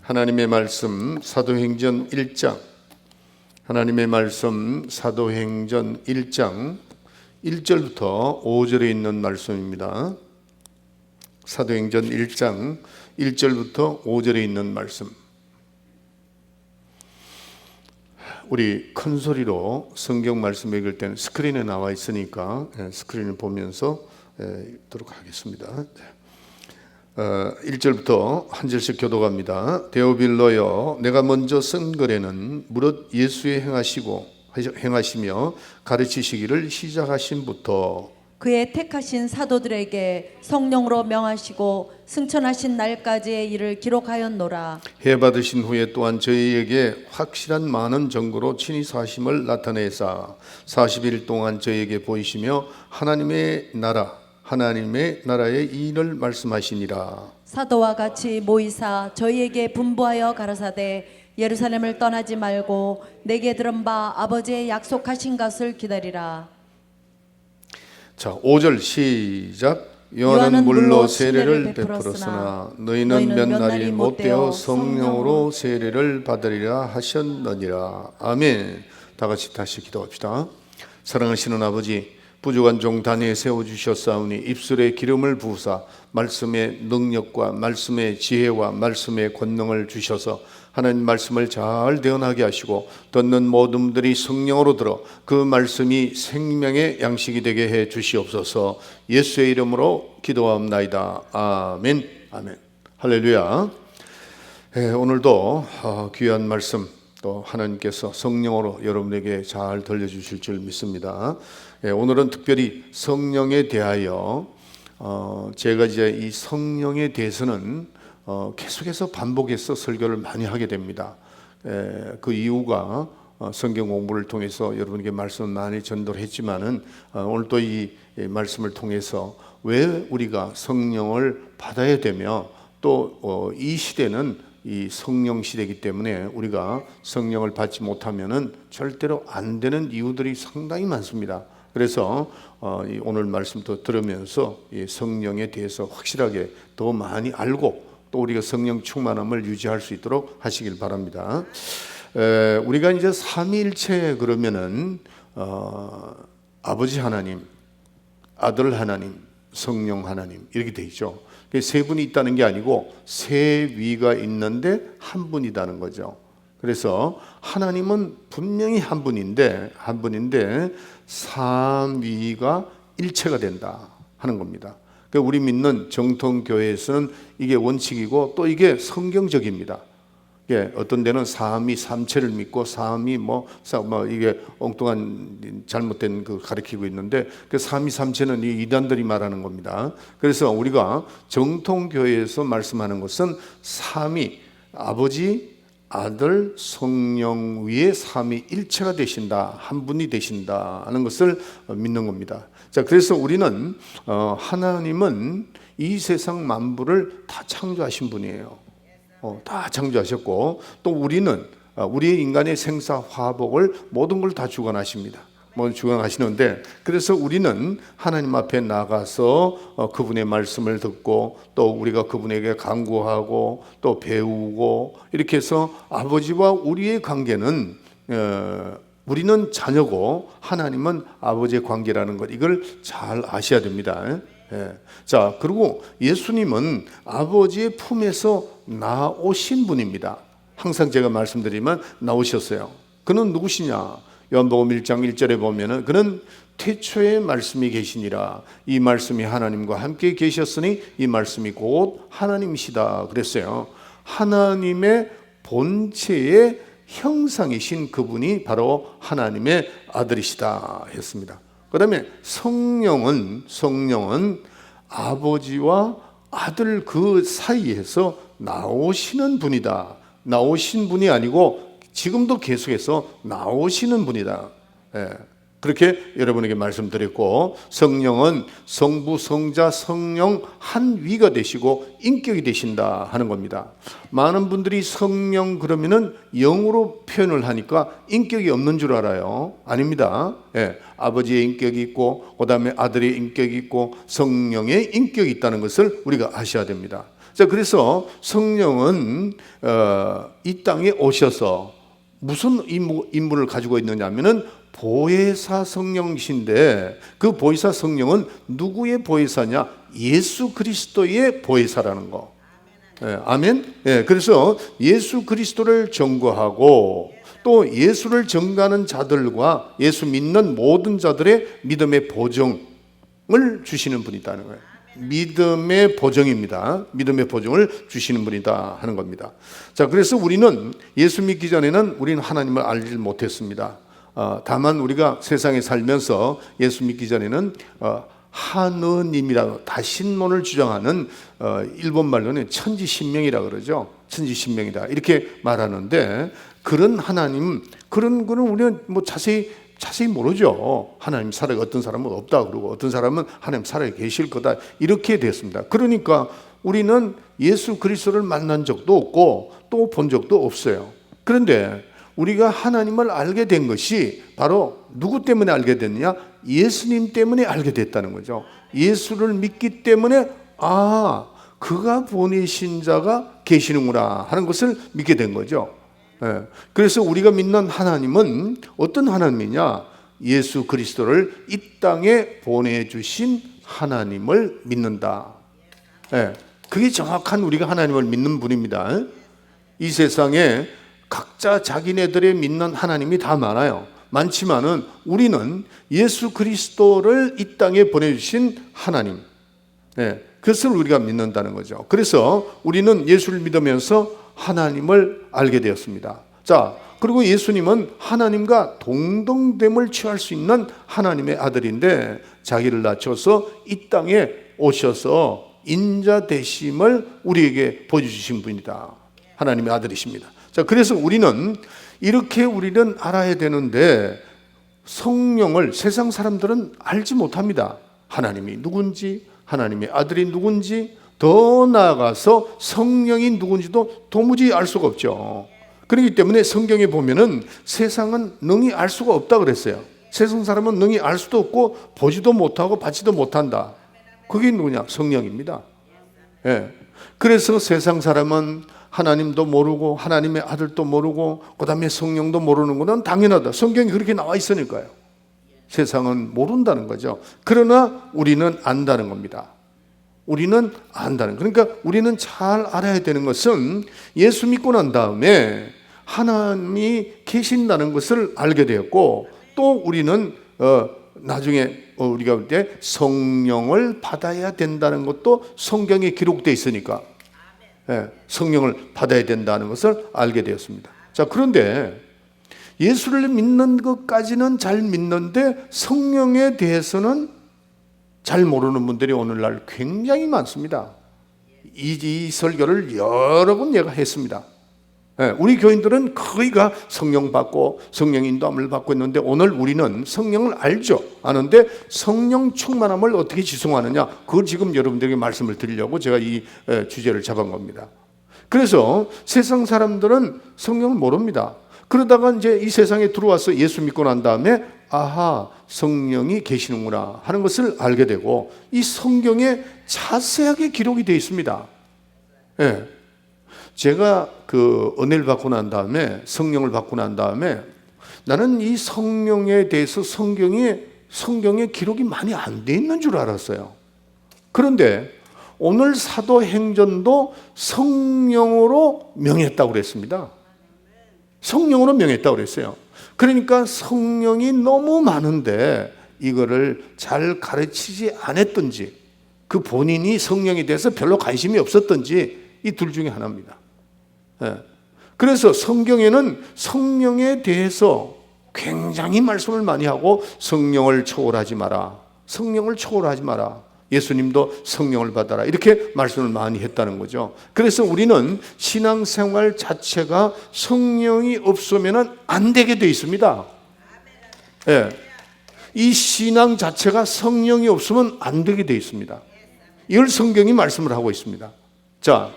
하나님의 말씀 사도행전 1장, 하나님의 말씀 사도행전 1장 1절부터 5절에 있는 말씀입니다. 사도행전 1장 1절부터 5절에 있는 말씀. 우리 큰 소리로 성경 말씀 읽을 때는 스크린에 나와 있으니까 스크린을 보면서 읽도록 하겠습니다. 1절부터 한 절씩 교독합니다. 데오빌로여, 내가 먼저 쓴 글에는 무릇 예수의 행하시며 가르치시기를 시작하신부터 그의 택하신 사도들에게 성령으로 명하시고 승천하신 날까지의 일을 기록하였노라. 해 받으신 후에 또한 저희에게 확실한 많은 증거로 친히 사심을 나타내사 40일 동안 저희에게 보이시며 하나님의 나라의 일을 말씀하시니라. 사도와 같이 모이사 저희에게 분부하여 가라사대 예루살렘을 떠나지 말고 내게 들은 바 아버지의 약속하신 것을 기다리라. 자, 5절 시작. 요한은 물로 세례를 베풀었으나 너희는 몇 날이 못되어 성령으로 세례를 받으리라 하셨느니라. 아멘. 다 같이 다시 기도합시다. 사랑하시는 아버지, 부족한 종 단위에 세워주셨사오니 입술에 기름을 부으사 말씀의 능력과 말씀의 지혜와 말씀의 권능을 주셔서 하나님 말씀을 잘 대언하게 하시고 듣는 모든 분들이 성령으로 들어 그 말씀이 생명의 양식이 되게 해 주시옵소서. 예수의 이름으로 기도하옵나이다. 아멘. 아멘. 할렐루야. 오늘도 귀한 말씀 또 하나님께서 성령으로 여러분에게 잘 들려주실 줄 믿습니다. 오늘은 특별히 성령에 대하여 제가 이제 이 성령에 대해서는 계속해서 반복해서 설교를 많이 하게 됩니다. 그 이유가 성경 공부를 통해서 여러분에게 말씀을 많이 전도를 했지만은 오늘 또 이 말씀을 통해서 왜 우리가 성령을 받아야 되며 또 이 시대는 이 성령 시대이기 때문에 우리가 성령을 받지 못하면은 절대로 안 되는 이유들이 상당히 많습니다. 그래서 오늘 말씀도 들으면서 이 성령에 대해서 확실하게 더 많이 알고 또 우리가 성령 충만함을 유지할 수 있도록 하시길 바랍니다. 우리가 이제 삼위일체 그러면은 아버지 하나님, 아들 하나님, 성령 하나님 이렇게 돼 있죠. 세 분이 있다는 게 아니고 세 위가 있는데 한 분이라는 거죠. 그래서 하나님은 분명히 한 분인데 삼위가 일체가 된다 하는 겁니다. 우리 믿는 정통교회에서는 이게 원칙이고 또 이게 성경적입니다. 어떤 데는 삼위 삼체를 믿고 삼위 이게 엉뚱한 잘못된 그 가르치고 있는데 그 삼위 삼체는 이 이단들이 말하는 겁니다. 그래서 우리가 정통교회에서 말씀하는 것은 삼위 아버지, 아들, 성령 위에 삼위 일체가 되신다, 한 분이 되신다 하는 것을 믿는 겁니다. 자, 그래서 우리는 하나님은 이 세상 만물을 다 창조하신 분이에요. 다 창조하셨고 또 우리는 우리의 인간의 생사화복을 모든 걸 다 주관하십니다. 주관하시는데 그래서 우리는 하나님 앞에 나가서 그분의 말씀을 듣고 또 우리가 그분에게 간구하고 또 배우고 이렇게 해서 아버지와 우리의 관계는 우리는 자녀고 하나님은 아버지의 관계라는 것, 이걸 잘 아셔야 됩니다. 자, 그리고 예수님은 아버지의 품에서 나오신 분입니다. 항상 제가 말씀드리면 나오셨어요. 그는 누구시냐? 요한복음 1장 1절에 보면은 그는 태초에 말씀이 계시니라. 이 말씀이 하나님과 함께 계셨으니 이 말씀이 곧 하나님이시다 그랬어요. 하나님의 본체의 형상이신 그분이 바로 하나님의 아들이시다 했습니다. 그 다음에 성령은 아버지와 아들 그 사이에서 나오시는 분이다. 나오신 분이 아니고 지금도 계속해서 나오시는 분이다. 그렇게 여러분에게 말씀드렸고, 성령은 성부, 성자, 성령 한 위가 되시고 인격이 되신다 하는 겁니다. 많은 분들이 성령 그러면은 영으로 표현을 하니까 인격이 없는 줄 알아요. 아닙니다. 아버지의 인격이 있고 그 다음에 아들의 인격이 있고 성령의 인격이 있다는 것을 우리가 아셔야 됩니다. 자, 그래서 성령은 이 땅에 오셔서 무슨 임무를 가지고 있느냐면은 보혜사 성령이신데, 그 보혜사 성령은 누구의 보혜사냐? 예수 그리스도의 보혜사라는 거. 예, 아멘. 예, 그래서 예수 그리스도를 전거하고 또 예수를 전가하는 자들과 예수 믿는 모든 자들의 믿음의 보증을 주시는 분이다는 거예요. 믿음의 보증입니다. 믿음의 보증을 주시는 분이다 하는 겁니다. 자, 그래서 우리는 예수 믿기 전에는 우리는 하나님을 알지 못했습니다. 다만 우리가 세상에 살면서 예수 믿기 전에는 하느님이라고 다신론을 주장하는 일본 말로는 천지신명이라 그러죠. 천지신명이다 이렇게 말하는데, 그런 하나님, 그런 거는 우리는 뭐 자세히 모르죠. 하나님 살아, 어떤 사람은 없다 그러고 어떤 사람은 하나님 살아 계실 거다 이렇게 됐습니다. 그러니까 우리는 예수 그리스도를 만난 적도 없고 또 본 적도 없어요. 그런데 우리가 하나님을 알게 된 것이 바로 누구 때문에 알게 됐느냐? 예수님 때문에 알게 됐다는 거죠. 예수를 믿기 때문에 그가 보내신 자가 계시는구나 하는 것을 믿게 된 거죠. 예. 그래서 우리가 믿는 하나님은 어떤 하나님이냐? 예수 그리스도를 이 땅에 보내주신 하나님을 믿는다. 예. 그게 정확한 우리가 하나님을 믿는 분입니다. 이 세상에 각자 자기네들의 믿는 하나님이 다 많아요. 많지만은 우리는 예수 그리스도를 이 땅에 보내주신 하나님, 그것을 우리가 믿는다는 거죠. 그래서 우리는 예수를 믿으면서 하나님을 알게 되었습니다. 자, 그리고 예수님은 하나님과 동등됨을 취할 수 있는 하나님의 아들인데, 자기를 낮춰서 이 땅에 오셔서 인자 되심을 우리에게 보여주신 분이다. 하나님의 아들이십니다. 자, 그래서 우리는 알아야 되는데, 성령을 세상 사람들은 알지 못합니다. 하나님이 누군지, 하나님의 아들이 누군지, 더 나아가서 성령이 누군지도 도무지 알 수가 없죠. 그렇기 때문에 성경에 보면은 세상은 능히 알 수가 없다 그랬어요. 세상 사람은 능히 알 수도 없고 보지도 못하고 받지도 못한다. 그게 누구냐? 성령입니다. 예. 그래서 세상 사람은 하나님도 모르고 하나님의 아들도 모르고 그 다음에 성령도 모르는 것은 당연하다. 성경이 그렇게 나와 있으니까요. 세상은 모른다는 거죠. 그러나 우리는 안다는 겁니다. 우리는 안다는, 그러니까 우리는 잘 알아야 되는 것은 예수 믿고 난 다음에 하나님이 계신다는 것을 알게 되었고, 또 우리는 나중에 우리가 볼 때 성령을 받아야 된다는 것도 성경에 기록되어 있으니까 성령을 받아야 된다는 것을 알게 되었습니다. 자, 그런데 예수를 믿는 것까지는 잘 믿는데 성령에 대해서는 잘 모르는 분들이 오늘날 굉장히 많습니다. 이 설교를 여러 번 내가 했습니다. 우리 교인들은 거의가 성령 받고 성령 인도함을 받고 있는데, 오늘 우리는 성령을 알죠. 아는데 성령 충만함을 어떻게 지성하느냐, 그걸 지금 여러분들에게 말씀을 드리려고 제가 이 주제를 잡은 겁니다. 그래서 세상 사람들은 성령을 모릅니다. 그러다가 이제 이 세상에 들어와서 예수 믿고 난 다음에 성령이 계시는구나 하는 것을 알게 되고, 이 성경에 자세하게 기록이 되어 있습니다. 제가 그 은혜를 받고 난 다음에, 성령을 받고 난 다음에, 나는 이 성령에 대해서 성경에 기록이 많이 안 돼 있는 줄 알았어요. 그런데 오늘 사도행전도 성령으로 명했다고 그랬습니다. 성령으로 명했다고 그랬어요. 그러니까 성령이 너무 많은데 이거를 잘 가르치지 않았던지, 그 본인이 성령에 대해서 별로 관심이 없었던지, 이 둘 중에 하나입니다. 그래서 성경에는 성령에 대해서 굉장히 말씀을 많이 하고, 성령을 초월하지 마라, 성령을 초월하지 마라, 예수님도 성령을 받아라, 이렇게 말씀을 많이 했다는 거죠. 그래서 우리는 신앙생활 자체가 성령이 없으면 안 되게 돼 있습니다. 이 신앙 자체가 성령이 없으면 안 되게 돼 있습니다. 이걸 성경이 말씀을 하고 있습니다. 자,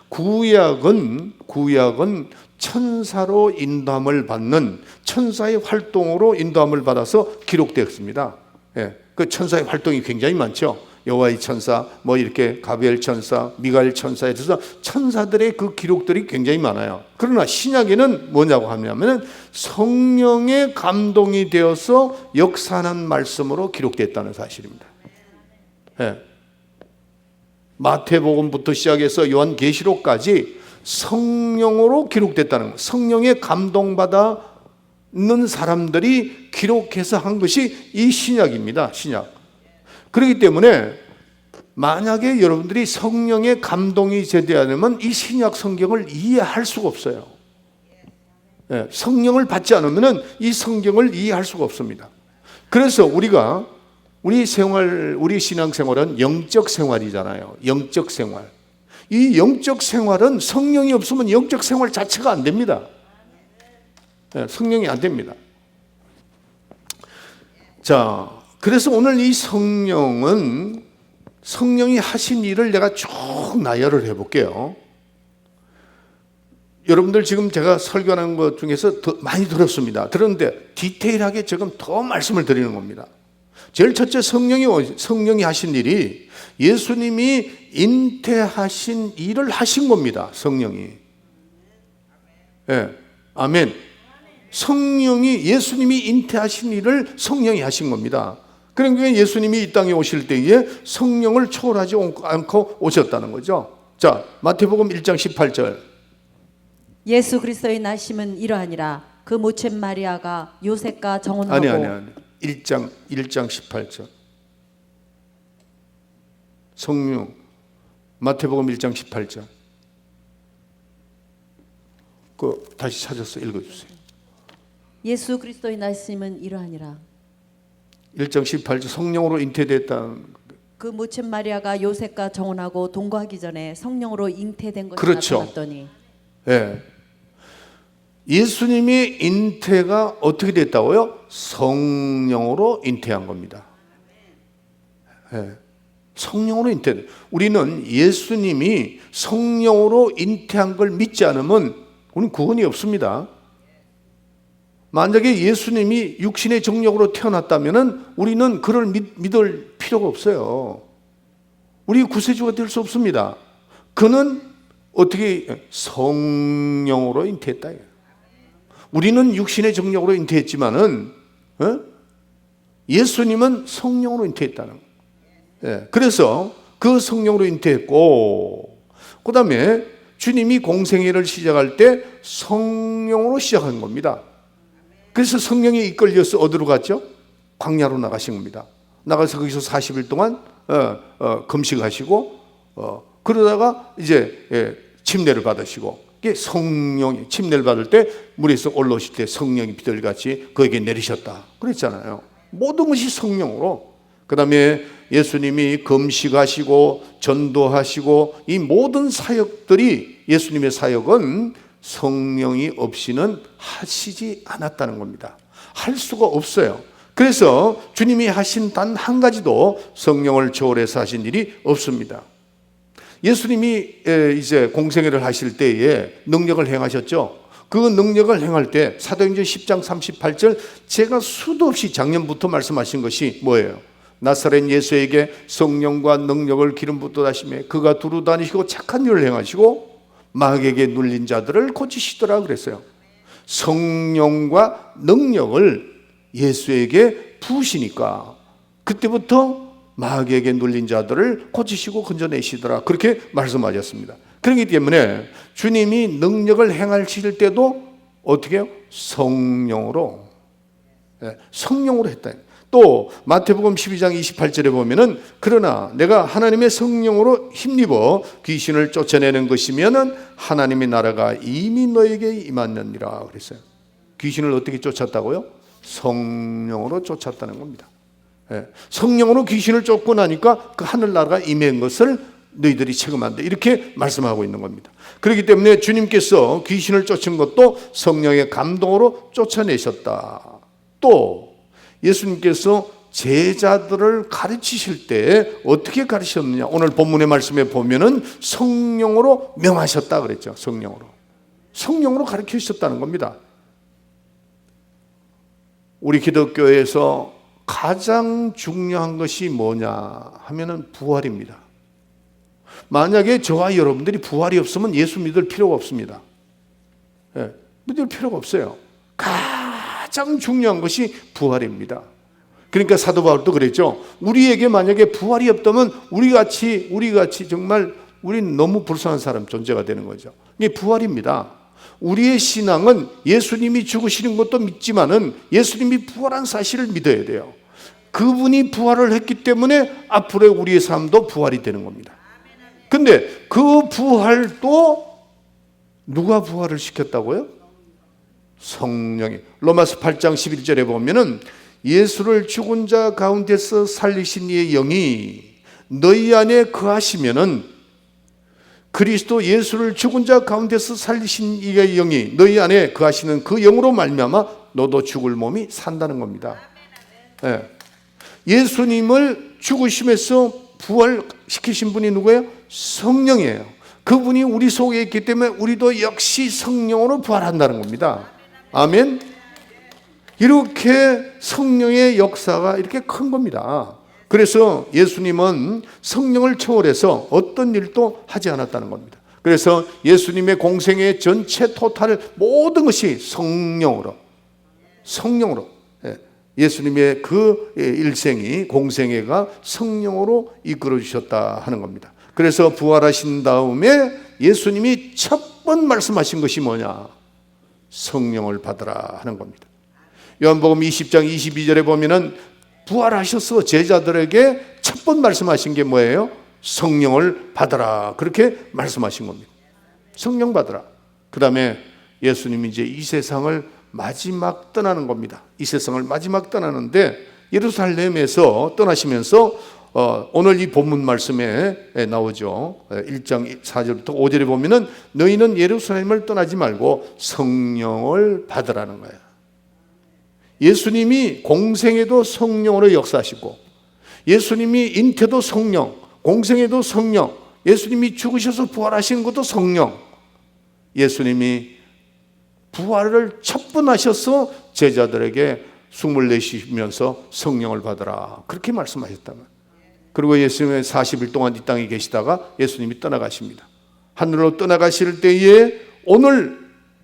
구약은 천사로 인도함을 받는, 천사의 활동으로 인도함을 받아서 기록되었습니다. 그 천사의 활동이 굉장히 많죠. 여호와의 천사, 뭐 이렇게 가브리엘 천사, 미가엘 천사에 대해서 천사들의 그 기록들이 굉장히 많아요. 그러나 신약에는 뭐냐고 하냐면은 성령의 감동이 되어서 역사하는 말씀으로 기록됐다는 사실입니다. 예. 마태복음부터 시작해서 요한계시록까지 성령으로 기록됐다는 거예요. 성령에 감동받아 있는 사람들이 기록해서 한 것이 이 신약입니다. 신약. 그렇기 때문에 만약에 여러분들이 성령의 감동이 제대하려면 이 신약 성경을 이해할 수가 없어요. 예, 성령을 받지 않으면 이 성경을 이해할 수가 없습니다. 그래서 우리가 우리 신앙생활은 영적 생활이잖아요. 영적 생활. 이 영적 생활은 성령이 없으면 영적 생활 자체가 안 됩니다. 네, 성령이 안 됩니다. 자, 그래서 오늘 이 성령이 하신 일을 내가 쭉 나열을 해볼게요. 여러분들 지금 제가 설교하는 것 중에서 더 많이 들었습니다. 들었는데 디테일하게 지금 더 말씀을 드리는 겁니다. 제일 첫째, 성령이 하신 일이 예수님이 잉태하신 일을 하신 겁니다. 성령이. 예, 아멘. 예수님이 잉태하신 일을 성령이 하신 겁니다. 그러니까 예수님이 이 땅에 오실 때에 성령을 초월하지 않고 오셨다는 거죠. 자, 마태복음 1장 18절. 예수 그리스도의 나심은 이러하니라. 그 모친 마리아가 요셉과 정혼하고. 아니. 1장 18절. 성령. 마태복음 1장 18절. 다시 찾아서 읽어주세요. 예수 그리스도의 나심은 이러하니라. 1장 18절. 성령으로 잉태됐다는. 그 모친 마리아가 요셉과 정혼하고 동거하기 전에 성령으로 잉태된 것이 그렇죠. 나타났더니. 예. 예수님이 잉태가 어떻게 됐다고요? 성령으로 잉태한 겁니다. 예. 성령으로 잉태. 우리는 예수님이 성령으로 잉태한 걸 믿지 않으면 우리는 구원이 없습니다. 만약에 예수님이 육신의 정력으로 태어났다면 우리는 그를 믿을 필요가 없어요. 우리 구세주가 될 수 없습니다. 그는 어떻게 성령으로 잉태했다. 우리는 육신의 정력으로 잉태했지만은 예수님은 성령으로 잉태했다는 거예요. 예, 그래서 그 성령으로 잉태했고, 그 다음에 주님이 공생애를 시작할 때 성령으로 시작한 겁니다. 그래서 성령이 이끌려서 어디로 갔죠? 광야로 나가신 겁니다. 나가서 거기서 40일 동안 금식하시고 그러다가 이제 침례를 받으시고, 이게 성령이 침례를 받을 때 물에서 올라오실 때 성령이 비둘기같이 그에게 내리셨다 그랬잖아요. 모든 것이 성령으로. 그 다음에 예수님이 금식하시고 전도하시고 이 모든 사역들이, 예수님의 사역은 성령이 없이는 하시지 않았다는 겁니다. 할 수가 없어요. 그래서 주님이 하신 단 한 가지도 성령을 초월해서 하신 일이 없습니다. 예수님이 이제 공생애를 하실 때에 능력을 행하셨죠. 그 능력을 행할 때 사도행전 10장 38절, 제가 수도 없이 작년부터 말씀하신 것이 뭐예요? 나사렛 예수에게 성령과 능력을 기름 붓듯하시매 그가 두루 다니시고 착한 일을 행하시고 마귀에게 눌린 자들을 고치시더라 그랬어요. 성령과 능력을 예수에게 부으시니까 그때부터 마귀에게 눌린 자들을 고치시고 건져내시더라 그렇게 말씀하셨습니다. 그렇기 때문에 주님이 능력을 행하실 때도 어떻게 해요? 성령으로 했다. 또 마태복음 12장 28절에 보면은 그러나 내가 하나님의 성령으로 힘입어 귀신을 쫓아내는 것이면은 하나님의 나라가 이미 너에게 임하느니라 그랬어요. 귀신을 어떻게 쫓았다고요? 성령으로 쫓았다는 겁니다. 성령으로 귀신을 쫓고 나니까 그 하늘나라가 임한 것을 너희들이 체험한다 이렇게 말씀하고 있는 겁니다. 그렇기 때문에 주님께서 귀신을 쫓은 것도 성령의 감동으로 쫓아내셨다. 또 예수님께서 제자들을 가르치실 때 어떻게 가르치셨느냐, 오늘 본문의 말씀에 보면은 성령으로 명하셨다 그랬죠. 성령으로 가르치셨다는 겁니다. 우리 기독교에서 가장 중요한 것이 뭐냐 하면은 부활입니다. 만약에 저와 여러분들이 부활이 없으면 예수 믿을 필요가 없습니다. 예, 믿을 필요가 없어요. 가장 중요한 것이 부활입니다. 그러니까 사도 바울도 그랬죠. 우리에게 만약에 부활이 없다면 우리같이 정말 우린 너무 불쌍한 사람 존재가 되는 거죠. 이게 부활입니다. 우리의 신앙은 예수님이 죽으시는 것도 믿지만은 예수님이 부활한 사실을 믿어야 돼요. 그분이 부활을 했기 때문에 앞으로 우리의 삶도 부활이 되는 겁니다. 근데 그 부활도 누가 부활을 시켰다고요? 성령이. 로마서 8장 11절에 보면은 예수를 죽은 자 가운데서 살리신 이의 영이 너희 안에 거하시면은, 그리스도 예수를 죽은 자 가운데서 살리신 이의 영이 너희 안에 거하시는 그 영으로 말미암아 너도 죽을 몸이 산다는 겁니다. 예. 예수님을 죽으심에서 부활시키신 분이 누구예요? 성령이에요. 그분이 우리 속에 있기 때문에 우리도 역시 성령으로 부활한다는 겁니다. 아멘. 이렇게 성령의 역사가 이렇게 큰 겁니다. 그래서 예수님은 성령을 초월해서 어떤 일도 하지 않았다는 겁니다. 그래서 예수님의 공생의 전체 토탈 모든 것이 성령으로 예수님의 그 일생이 공생애가 성령으로 이끌어 주셨다 하는 겁니다. 그래서 부활하신 다음에 예수님이 첫 번 말씀하신 것이 뭐냐? 성령을 받으라 하는 겁니다. 요한복음 20장 22절에 보면은 부활하셔서 제자들에게 첫 번 말씀하신 게 뭐예요? 성령을 받으라, 그렇게 말씀하신 겁니다. 성령 받으라. 그 다음에 예수님이 이제 이 세상을 마지막 떠나는 겁니다. 이 세상을 마지막 떠나는데 예루살렘에서 떠나시면서 오늘 이 본문 말씀에 나오죠. 1장 4절부터 5절에 보면은 너희는 예루살렘을 떠나지 말고 성령을 받으라는 거예요. 예수님이 공생에도 성령으로 역사하시고, 예수님이 잉태도 성령, 공생에도 성령, 예수님이 죽으셔서 부활하신 것도 성령, 예수님이 부활을 첫 번 하셔서 제자들에게 숨을 내쉬면서 성령을 받으라, 그렇게 말씀하셨다면, 그리고 예수님은 40일 동안 이 땅에 계시다가 예수님이 떠나가십니다. 하늘로 떠나가실 때에 오늘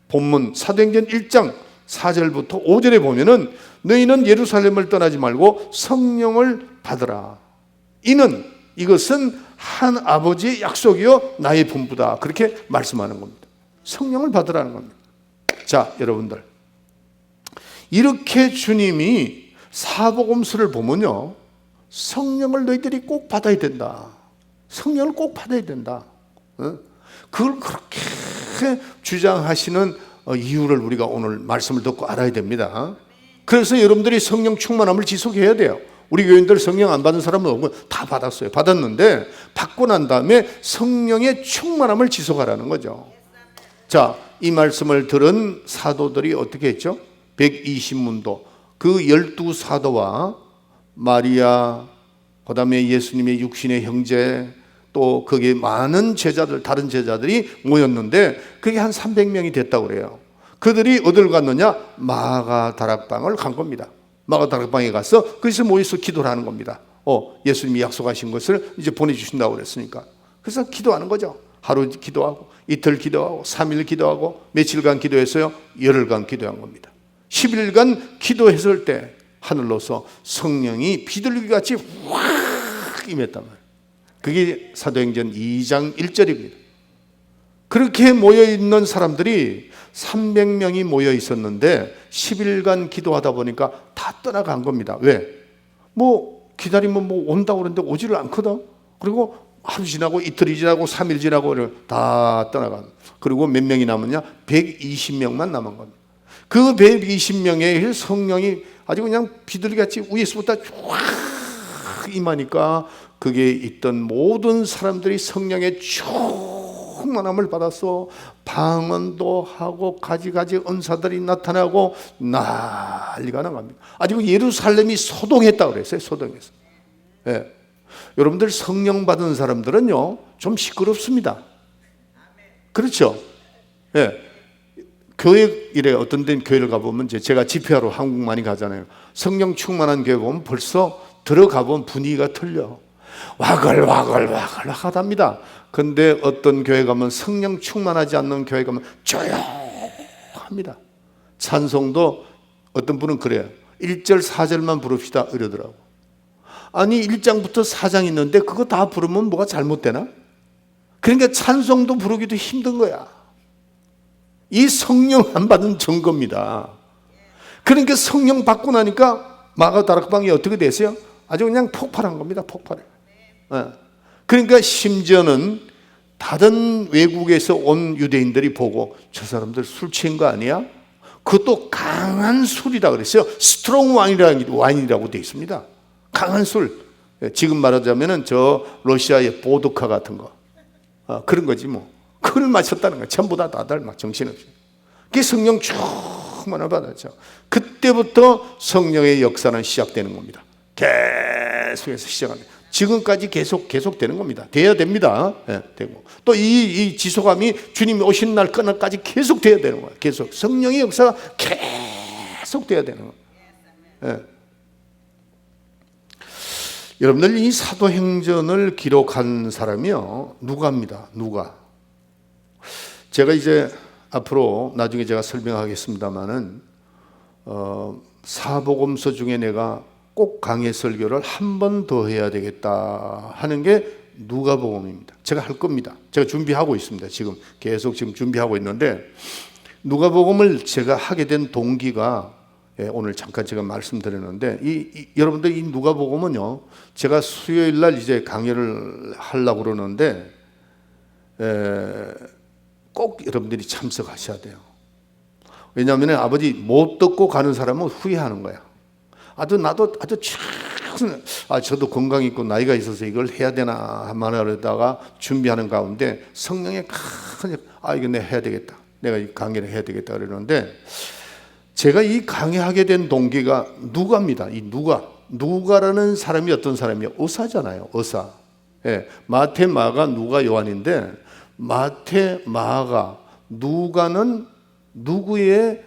본문 사도행전 1장 4절부터 5절에 보면은 너희는 예루살렘을 떠나지 말고 성령을 받으라. 이것은 한 아버지의 약속이요 나의 분부다, 그렇게 말씀하는 겁니다. 성령을 받으라는 겁니다. 자, 여러분들, 이렇게 주님이 사복음서를 보면요, 성령을 너희들이 꼭 받아야 된다, 성령을 꼭 받아야 된다, 그걸 그렇게 주장하시는 이유를 우리가 오늘 말씀을 듣고 알아야 됩니다. 그래서 여러분들이 성령 충만함을 지속해야 돼요. 우리 교인들 성령 안 받은 사람은 없고 다 받았어요. 받았는데 받고 난 다음에 성령의 충만함을 지속하라는 거죠. 자, 이 말씀을 들은 사도들이 어떻게 했죠? 120문도, 그 12사도와 마리아, 그 다음에 예수님의 육신의 형제, 또 거기에 많은 제자들, 다른 제자들이 모였는데 그게 한 300명이 됐다고 그래요. 그들이 어디를 갔느냐? 마가다락방을 간 겁니다. 마가다락방에 가서 거기서 모여서 기도를 하는 겁니다. 예수님이 약속하신 것을 이제 보내주신다고 그랬으니까. 그래서 기도하는 거죠. 하루 기도하고, 이틀 기도하고, 3일 기도하고, 며칠간 기도했어요? 열흘간 기도한 겁니다. 10일간 기도했을 때 하늘로서 성령이 비둘기같이 확 임했단 말이에요. 그게 사도행전 2장 1절입니다. 그렇게 모여있는 사람들이 300명이 모여 있었는데 10일간 기도하다 보니까 다 떠나간 겁니다. 왜? 기다리면 온다고 그러는데 오지를 않거든. 그리고 하루 지나고 이틀이 지나고 3일 지나고 다 떠나간. 그리고 몇 명이 남았냐? 120명만 남은 겁니다. 그 120명의 성령이 아주 그냥 비둘기같이 위에서부터 쫙 임하니까 거기에 있던 모든 사람들이 성령의 충만함을 받아서 방언도 하고 가지가지 은사들이 나타나고 난리가 나갑니다. 아주 예루살렘이 소동했다고 그랬어요. 소동해서. 예. 여러분들 성령 받은 사람들은요 좀 시끄럽습니다. 그렇죠? 예. 교회 이래 어떤 데는 교회를 가보면 제가 집회하러 한국 많이 가잖아요. 성령 충만한 교회 보면 벌써 들어가 보면 분위기가 틀려. 와글와글 하답니다. 근데 어떤 교회 가면 성령 충만하지 않는 교회 가면 조용합니다. 찬송도 어떤 분은 그래요. 1절 4절만 부릅시다 이러더라고. 아니 1장부터 4장 있는데 그거 다 부르면 뭐가 잘못되나? 그러니까 찬송도 부르기도 힘든 거야. 이 성령 안 받은 증거입니다. 그러니까 성령 받고 나니까 마가다락방이 어떻게 됐어요? 아주 그냥 폭발한 겁니다. 폭발해. 그러니까 심지어는 다른 외국에서 온 유대인들이 보고 저 사람들 술 취한 거 아니야? 그것도 강한 술이라 그랬어요. 스트롱 와인이라고 되어 있습니다. 강한 술. 지금 말하자면은 저 러시아의 보드카 같은 거. 그런 거지 뭐. 그걸 마셨다는 거야. 전부 다들 막 정신없이. 그게 성령 충만을 받았죠. 그때부터 성령의 역사는 시작되는 겁니다. 계속해서 시작합니다. 지금까지 계속되는 겁니다. 돼야 됩니다. 되고 또 이 지속함이 주님이 오시는 날 끝날까지 계속 돼야 되는 거예요. 계속 성령의 역사가 계속 돼야 되는 거예요. 여러분들 이 사도행전을 기록한 사람이요 누가입니다. 누가. 제가 이제 앞으로 나중에 제가 설명하겠습니다만은 사복음서 중에 내가 꼭 강해 설교를 한 번 더 해야 되겠다 하는 게 누가복음입니다. 제가 할 겁니다. 제가 준비하고 있습니다. 지금 준비하고 있는데 누가복음을 제가 하게 된 동기가 오늘 잠깐 제가 말씀드렸는데 여러분들 이 누가복음은요 제가 수요일 날 이제 강의를 하려고 그러는데 꼭 여러분들이 참석하셔야 돼요. 왜냐하면 아버지 못 듣고 가는 사람은 후회하는 거야. 나도 저도 건강 있고 나이가 있어서 이걸 해야 되나 말하다가 준비하는 가운데 성령의 이거 내가 해야 되겠다. 내가 이 강의를 해야 되겠다 그러는데 제가 이 강의하게 된 동기가 누가입니다. 이 누가라는 사람이 어떤 사람이에요? 의사잖아요. 의사. 마태, 마가, 누가, 요한인데 마태, 마가, 누가는 누구의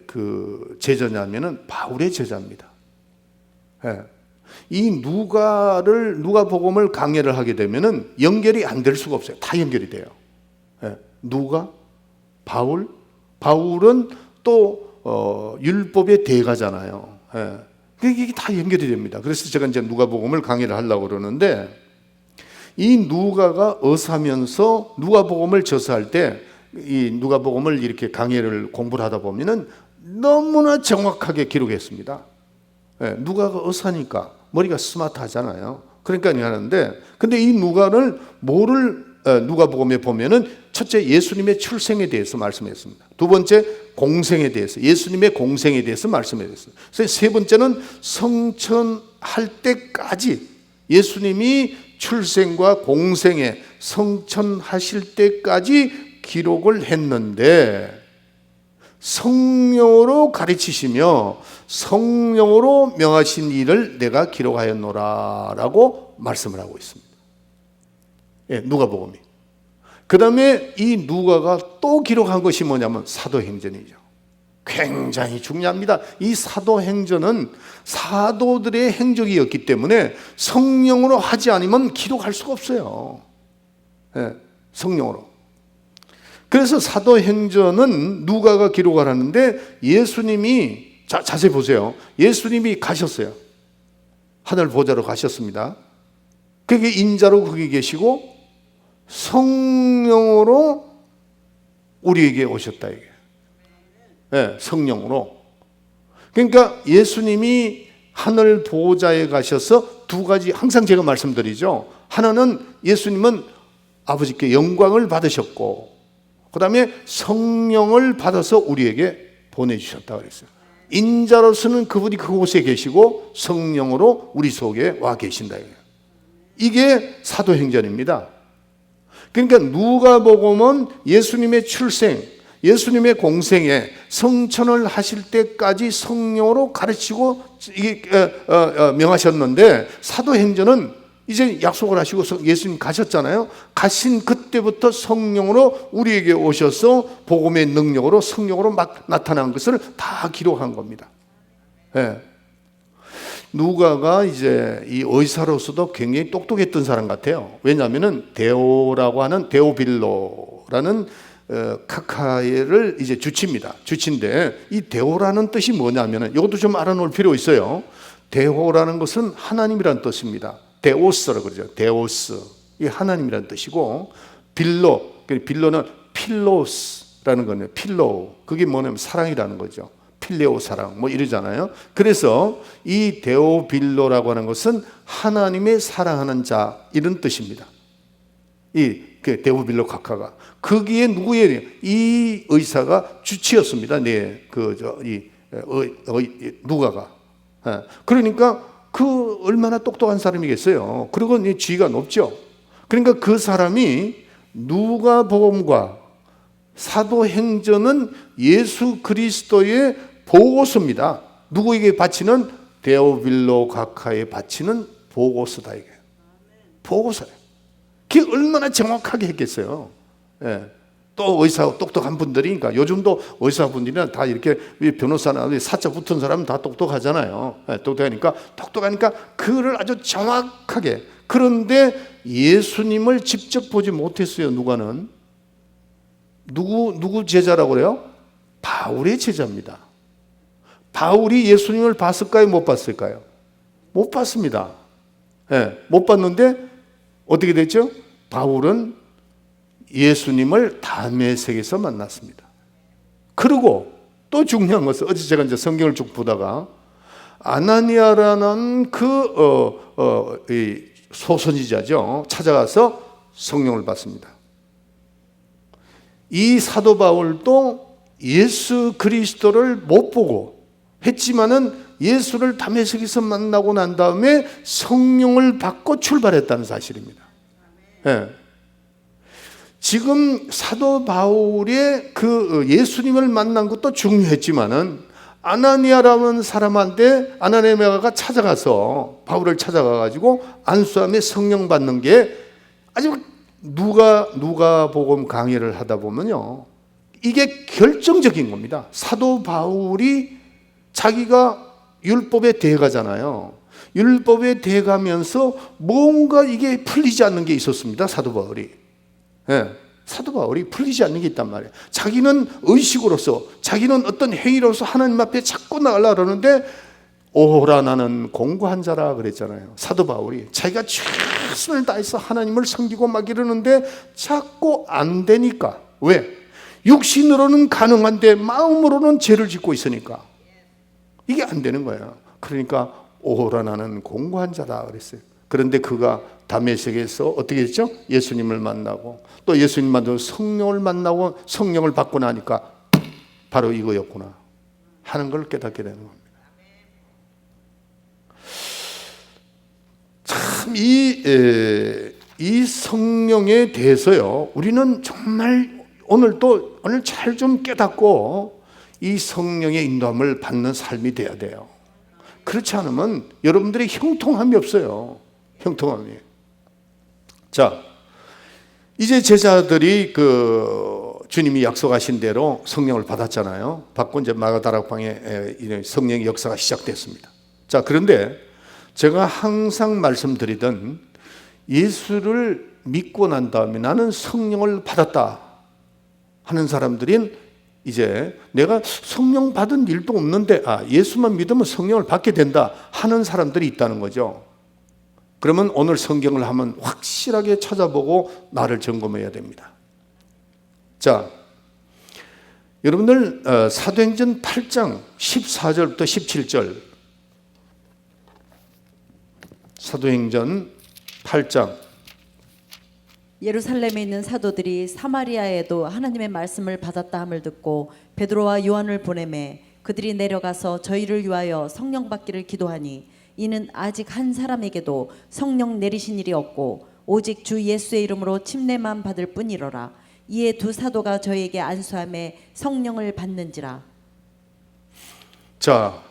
그 제자냐면은 바울의 제자입니다. 이 누가복음을 강해를 하게 되면은 연결이 안 될 수가 없어요. 다 연결이 돼요. 누가, 바울은 또 율법의 대가잖아요. 이게 다 연결이 됩니다. 그래서 제가 이제 누가복음을 강의를 하려고 그러는데 이 누가가 의사면서 누가복음을 저서할 때 이 누가복음을 이렇게 강의를 공부를 하다 보면은 너무나 정확하게 기록했습니다. 누가가 의사니까 머리가 스마트하잖아요. 그러니까 하는데 근데 이 누가를 누가복음에 보면은 첫째 예수님의 출생에 대해서 말씀했습니다. 두 번째 공생에 대해서 예수님의 공생에 대해서 말씀했어요. 세 번째는 성천할 때까지 예수님이 출생과 공생에 성천하실 때까지 기록을 했는데 성령으로 가르치시며 성령으로 명하신 일을 내가 기록하였노라 라고 말씀을 하고 있습니다. 누가복음이. 그 다음에 이 누가가 또 기록한 것이 뭐냐면 사도행전이죠. 굉장히 중요합니다. 이 사도행전은 사도들의 행적이었기 때문에 성령으로 하지 않으면 기록할 수가 없어요. 성령으로. 그래서 사도행전은 누가가 기록을 하는데 예수님이 자세히 보세요. 예수님이 가셨어요. 하늘 보좌로 가셨습니다. 그게 인자로 거기 계시고 성령으로 우리에게 오셨다 이게. 성령으로. 그러니까 예수님이 하늘 보좌에 가셔서 두 가지 항상 제가 말씀드리죠. 하나는 예수님은 아버지께 영광을 받으셨고 그 다음에 성령을 받아서 우리에게 보내주셨다 그랬어요. 인자로서는 그분이 그곳에 계시고 성령으로 우리 속에 와 계신다. 이게 사도행전입니다. 그러니까 누가복음은 예수님의 출생, 예수님의 공생에 성천을 하실 때까지 성령으로 가르치고 명하셨는데 사도행전은 이제 약속을 하시고 예수님 가셨잖아요. 가신 그때부터 성령으로 우리에게 오셔서 복음의 능력으로 성령으로 막 나타난 것을 다 기록한 겁니다. 예. 누가가 이제 이 의사로서도 굉장히 똑똑했던 사람 같아요. 왜냐하면은 데오라고 하는 데오빌로라는 카카에를 이제 주치입니다. 주치인데 이 데오라는 뜻이 뭐냐면은 이것도 좀 알아놓을 필요 있어요. 데오라는 것은 하나님이라는 뜻입니다. 데오스라고 그러죠. 데오스. 이게 하나님이라는 뜻이고 빌로는 필로스라는 거네요. 필로. 그게 뭐냐면 사랑이라는 거죠. 필레오 사랑 뭐 이러잖아요. 그래서 이 데오빌로라고 하는 것은 하나님의 사랑하는 자 이런 뜻입니다. 이 데오빌로 카카가 거기에 누구예요? 이 의사가 주치였습니다. 네, 누가가. 그러니까 그 얼마나 똑똑한 사람이겠어요. 그리고 지위가 높죠. 그러니까 그 사람이 누가복음과 사도행전은 예수 그리스도의 보고서입니다. 누구에게 바치는? 데오빌로 카카에 바치는 보고서다 이게. 보고서예요. 그게 얼마나 정확하게 했겠어요. 예. 또 의사 똑똑한 분들이니까 요즘도 의사분들이나 다 이렇게 변호사나 사자 붙은 사람은 다 똑똑하잖아요. 예, 똑똑하니까 그를 아주 정확하게. 그런데 예수님을 직접 보지 못했어요. 누가는 누구 제자라고 그래요? 바울의 제자입니다. 바울이 예수님을 봤을까요? 못 봤을까요? 못 봤습니다. 예, 못 봤는데 어떻게 됐죠? 바울은 예수님을 다메섹에서 만났습니다. 그리고 또 중요한 것은 어제 제가 이제 성경을 쭉 보다가 아나니아라는 이 소선지자죠. 찾아가서 성령을 받습니다. 이 사도 바울도 예수 그리스도를 못 보고 했지만은 예수를 다메섹에서 만나고 난 다음에 성령을 받고 출발했다는 사실입니다. 예. 지금 사도 바울의 그 예수님을 만난 것도 중요했지만은 아나니아라는 사람한테 아나니아가 찾아가서 바울을 찾아가 가지고 안수함에 성령 받는 게 아주 누가복음 강의를 하다 보면요, 이게 결정적인 겁니다. 사도 바울이 자기가 율법에 대가잖아요. 율법에 대가면서 뭔가 이게 풀리지 않는 게 있었습니다. 사도 바울이. 예, 사도 바울이 풀리지 않는 게 있단 말이에요. 자기는 의식으로서, 자기는 어떤 행위로서 하나님 앞에 자꾸 나가려고 그러는데 오호라 나는 공고한 자라 그랬잖아요. 사도 바울이 자기가 최선을 다해서 하나님을 섬기고 막 이러는데 자꾸 안 되니까. 왜? 육신으로는 가능한데 마음으로는 죄를 짓고 있으니까 이게 안 되는 거예요. 그러니까 오호라 나는 공고한 자다 그랬어요. 그런데 그가 다메섹에서 어떻게 했죠? 예수님을 만나고 또 예수님 만나고 성령을 만나고 성령을 받고 나니까 바로 이거였구나 하는 걸 깨닫게 되는 겁니다. 참 이 성령에 대해서요, 우리는 정말 오늘 잘 좀 깨닫고 이 성령의 인도함을 받는 삶이 돼야 돼요. 그렇지 않으면 여러분들이 형통함이 없어요. 형통함이. 자, 이제 제자들이 주님이 약속하신 대로 성령을 받았잖아요. 받고 이제 마가다락방에 성령의 역사가 시작됐습니다. 자, 그런데 제가 항상 말씀드리던 예수를 믿고 난 다음에 나는 성령을 받았다 하는 사람들은 이제 내가 성령 받은 일도 없는데 예수만 믿으면 성령을 받게 된다 하는 사람들이 있다는 거죠. 그러면 오늘 성경을 한번 확실하게 찾아보고 나를 점검해야 됩니다. 자, 여러분들 사도행전 8장 14절부터 17절, 사도행전 8장. 예루살렘에 있는 사도들이 사마리아에도 하나님의 말씀을 받았다 함을 듣고 베드로와 요한을 보내매 그들이 내려가서 저희를 위하여 성령 받기를 기도하니 이는 아직 한 사람에게도 성령 내리신 일이 없고 오직 주 예수의 이름으로 침례만 받을 뿐이로라. 이에 두 사도가 저에게 안수함에 성령을 받는지라. 자,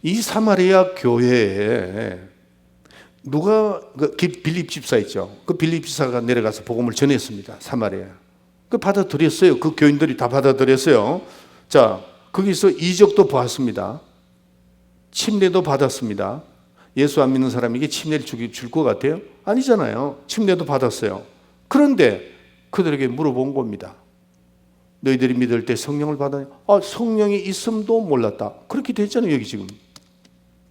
이 사마리아 교회에 누가 그 빌립 집사 있죠. 그 빌립 집사가 내려가서 복음을 전했습니다. 사마리아. 그 받아들였어요. 그 교인들이 다 받아들였어요. 자, 거기서 이적도 보았습니다. 침례도 받았습니다. 예수 안 믿는 사람에게 침례를 줄 것 같아요? 아니잖아요. 침례도 받았어요. 그런데 그들에게 물어본 겁니다. 너희들이 믿을 때 성령을 받았냐? 성령이 있음도 몰랐다. 그렇게 됐잖아요, 여기 지금.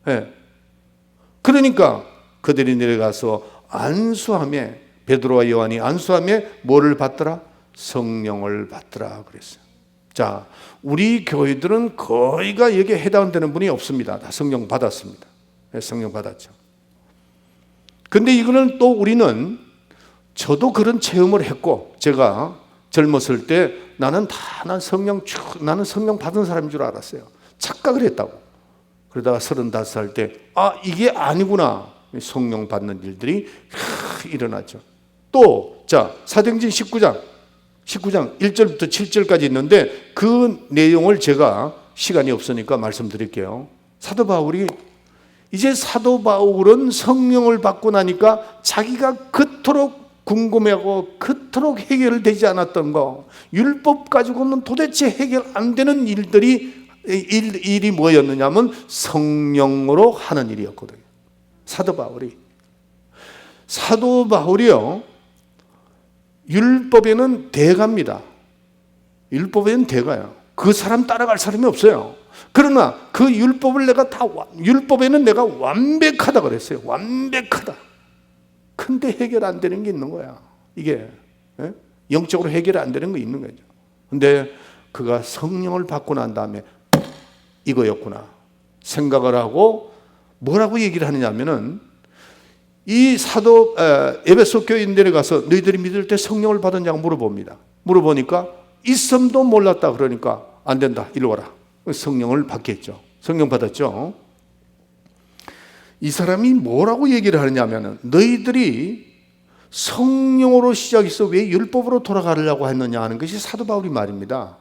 네. 그러니까 그들이 내려가서 안수함에, 베드로와 요한이 안수함에 뭐를 받더라? 성령을 받더라 그랬어요. 자, 우리 교회들은 거의가 여기에 해당되는 분이 없습니다. 다 성령 받았습니다. 네, 성령 받았죠. 근데 이거는 또 우리는, 저도 그런 체험을 했고, 제가 젊었을 때 나는 성령 받은 사람인 줄 알았어요. 착각을 했다고. 그러다가 35살 때 이게 아니구나. 성령 받는 일들이 일어났죠. 또 자, 사도행전 19장 1절부터 7절까지 있는데 그 내용을 제가 시간이 없으니까 말씀드릴게요. 사도 바울은 성령을 받고 나니까 자기가 그토록 궁금해하고 그토록 해결되지 않았던 거, 율법 가지고는 도대체 해결 안 되는 일이 뭐였느냐면 성령으로 하는 일이었거든요. 사도 바울이요, 율법에는 대가입니다. 율법에는 대가요. 그 사람 따라갈 사람이 없어요. 그러나 그 율법에는 내가 완벽하다 그랬어요. 완벽하다. 근데 해결 안 되는 게 있는 거야. 이게 영적으로 해결 안 되는 거 있는 거죠. 근데 그가 성령을 받고 난 다음에 이거였구나 생각을 하고 뭐라고 얘기를 하느냐면은, 이 사도 에베소 교인들에 가서 너희들이 믿을 때 성령을 받았냐고 물어봅니다. 물어보니까 있음도 몰랐다. 그러니까 안 된다, 이리 와라. 성령을 받겠죠. 성령 받았죠. 이 사람이 뭐라고 얘기를 하느냐면은, 너희들이 성령으로 시작해서 왜 율법으로 돌아가려고 했느냐 하는 것이 사도 바울이 말입니다.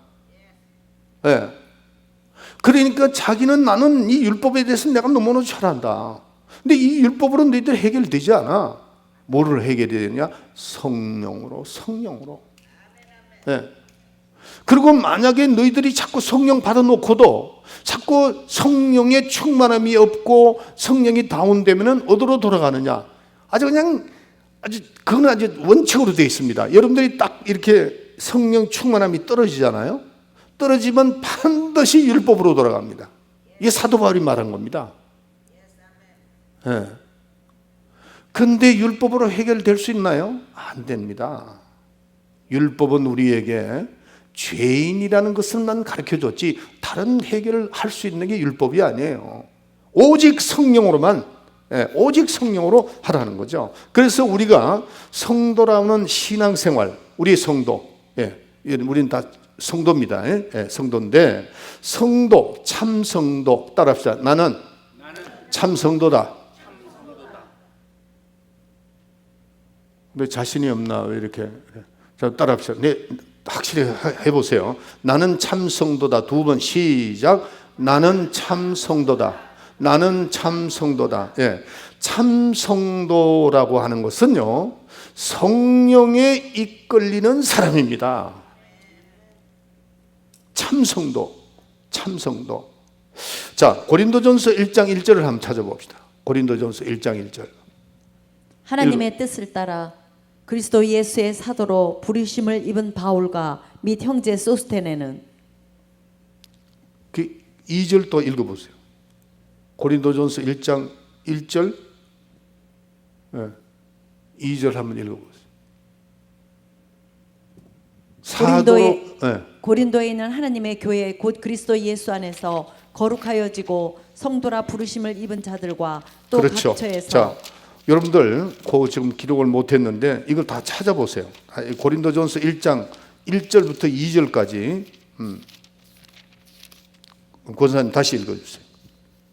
네. 그러니까 자기는, 나는 이 율법에 대해서 내가 너무너무 잘한다. 근데 이 율법으로 너희들 해결되지 않아. 뭐를 해결해야 되냐? 성령으로. 네. 그리고 만약에 너희들이 자꾸 성령 받아놓고도 자꾸 성령의 충만함이 없고 성령이 다운되면 어디로 돌아가느냐? 그건 아주 원칙으로 되어 있습니다. 여러분들이 딱 이렇게 성령 충만함이 떨어지잖아요. 떨어지면 반드시 율법으로 돌아갑니다. 이게 사도 바울이 말한 겁니다. 네. 근데 율법으로 해결될 수 있나요? 안 됩니다. 율법은 우리에게 죄인이라는 것을만 가르쳐줬지 다른 해결을 할 수 있는 게 율법이 아니에요. 오직 성령으로만, 오직 성령으로 하라는 거죠. 그래서 우리가 성도라는 신앙생활, 우리의 성도, 우리는 다 성도입니다. 성도인데, 참 성도 따라합시다. 나는 참 성도다. 왜 자신이 없나? 왜 이렇게? 자, 따라합시다. 네, 확실히 해보세요. 나는 참 성도다. 2번 시작. 나는 참 성도다. 나는 참 성도다. 참 성도라고 하는 것은요, 성령에 이끌리는 사람입니다. 참 성도. 자, 고린도전서 1장 1절을 한번 찾아봅시다. 고린도전서 1장 1절. 하나님의 뜻을 따라 그리스도 예수의 사도로 부르심을 입은 바울과 및 형제 소스테네는, 그 2절 또 읽어보세요. 고린도전서 1장 1절, 2절 한번 읽어보세요. 고린도에 있는 하나님의 교회 곧 그리스도 예수 안에서 거룩하여지고 성도라 부르심을 입은 자들과 또 그렇죠. 각처에서. 자, 여러분들 지금 기록을 못했는데 이걸 다 찾아보세요. 고린도전서 1장 1절부터 2절까지. 권사님 다시 읽어주세요.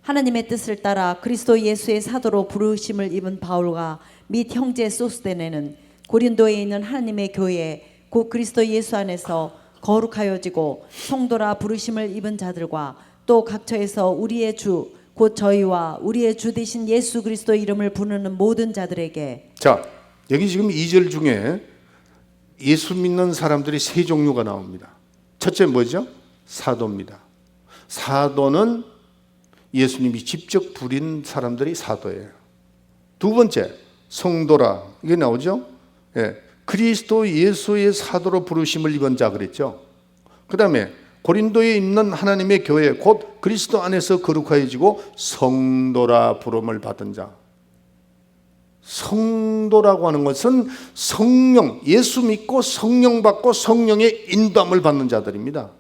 하나님의 뜻을 따라 그리스도 예수의 사도로 부르심을 입은 바울과 및 형제 소스데네는 고린도에 있는 하나님의 교회 곧 그리스도 예수 안에서 거룩하여지고 성도라 부르심을 입은 자들과 또 각처에서 우리의 주 곧 저희와 우리의 주 되신 예수 그리스도의 이름을 부르는 모든 자들에게. 자, 여기 지금 2절 중에 예수 믿는 사람들이 세 종류가 나옵니다. 첫째 뭐죠? 사도입니다. 사도는 예수님이 직접 부린 사람들이 사도예요. 두 번째, 성도라. 이게 나오죠? 예, 그리스도 예수의 사도로 부르심을 입은 자 그랬죠. 그 다음에 고린도에 있는 하나님의 교회, 곧 그리스도 안에서 거룩하여지고 성도라 부름을 받은 자. 성도라고 하는 것은 성령, 예수 믿고 성령 받고 성령의 인도함을 받는 자들입니다.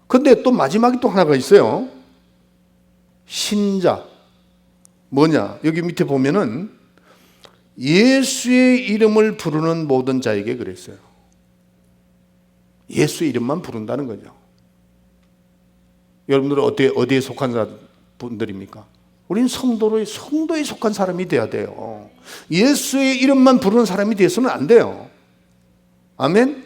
근데 또 마지막에 또 하나가 있어요. 신자. 뭐냐? 여기 밑에 보면은 예수의 이름을 부르는 모든 자에게 그랬어요. 예수의 이름만 부른다는 거죠. 여러분들은 어디에 속한 분들입니까? 우리는 성도에 속한 사람이 돼야 돼요. 예수의 이름만 부르는 사람이 돼서는 안 돼요. 아멘?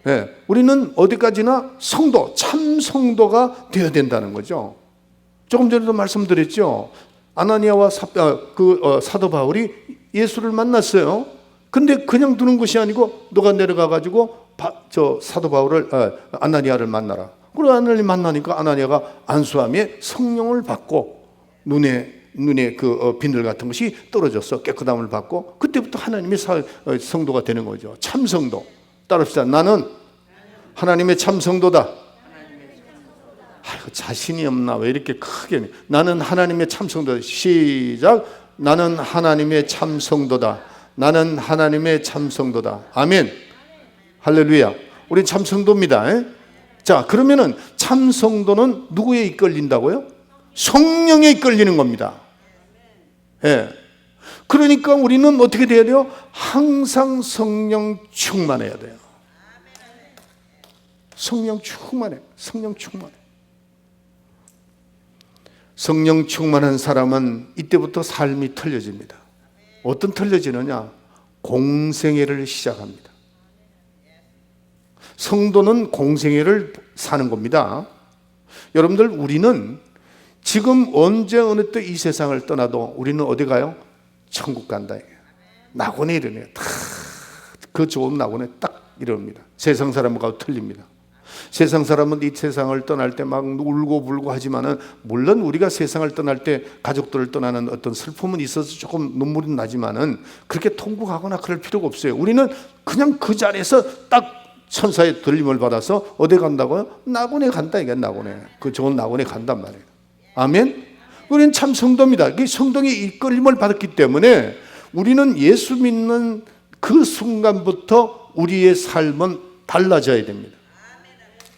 네, 우리는 어디까지나 성도, 참 성도가 되어야 된다는 거죠. 조금 전에도 말씀드렸죠. 아나니아와 사도 바울이 예수를 만났어요. 근데 그냥 두는 것이 아니고 너가 내려가 가지고 사도 바울을 아나니아를 만나라. 그리고 아나니아를 만나니까 아나니아가 안수함에 성령을 받고 눈에 비늘 같은 것이 떨어졌어. 깨끗함을 받고 그때부터 하나님의 성도가 되는 거죠. 참 성도. 따릅시다. 나는 하나님의 참 성도다. 아이고, 자신이 없나? 왜 이렇게 크게? 나는 하나님의 참 성도다. 시작. 나는 하나님의 참 성도다. 나는 하나님의 참 성도다. 아멘. 할렐루야. 우리 참 성도입니다. 자, 그러면은 참 성도는 누구에 이끌린다고요? 성령에 이끌리는 겁니다. 예. 그러니까 우리는 어떻게 돼야 돼요? 항상 성령 충만해야 돼요. 성령 충만해. 성령 충만해. 성령 충만한 사람은 이때부터 삶이 틀려집니다. 어떤 틀려지느냐? 공생애를 시작합니다. 성도는 공생애를 사는 겁니다. 여러분들, 우리는 지금 언제 어느 때 이 세상을 떠나도 우리는 어디 가요? 천국 간다. 낙원에 이르네요. 그 좋은 낙원에 딱 이릅니다. 세상 사람하고 틀립니다. 세상 사람은 이 세상을 떠날 때 막 울고 불고 하지만은, 물론 우리가 세상을 떠날 때 가족들을 떠나는 어떤 슬픔은 있어서 조금 눈물이 나지만은 그렇게 통곡하거나 그럴 필요가 없어요. 우리는 그냥 그 자리에서 딱 천사의 들림을 받아서 어디 간다고요? 낙원에 간다. 이게 낙원에, 그 좋은 낙원에 간단 말이에요. 아멘. 우리는 참 성도입니다. 성령의 이끌림을 받았기 때문에 우리는 예수 믿는 그 순간부터 우리의 삶은 달라져야 됩니다.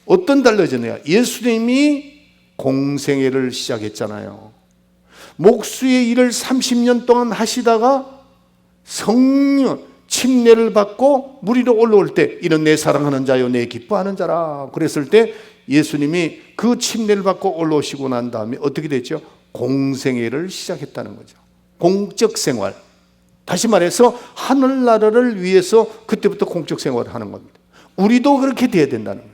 어떤 달라지느냐? 예수님이 공생애를 시작했잖아요. 목수의 일을 30년 동안 하시다가 성령 침례를 받고 물 위로 올라올 때, 이는 내 사랑하는 자요 내 기뻐하는 자라 그랬을 때 예수님이 그 침례를 받고 올라오시고 난 다음에 어떻게 됐죠? 공생애를 시작했다는 거죠. 공적 생활. 다시 말해서 하늘나라를 위해서 그때부터 공적 생활을 하는 겁니다. 우리도 그렇게 돼야 된다는 거예요.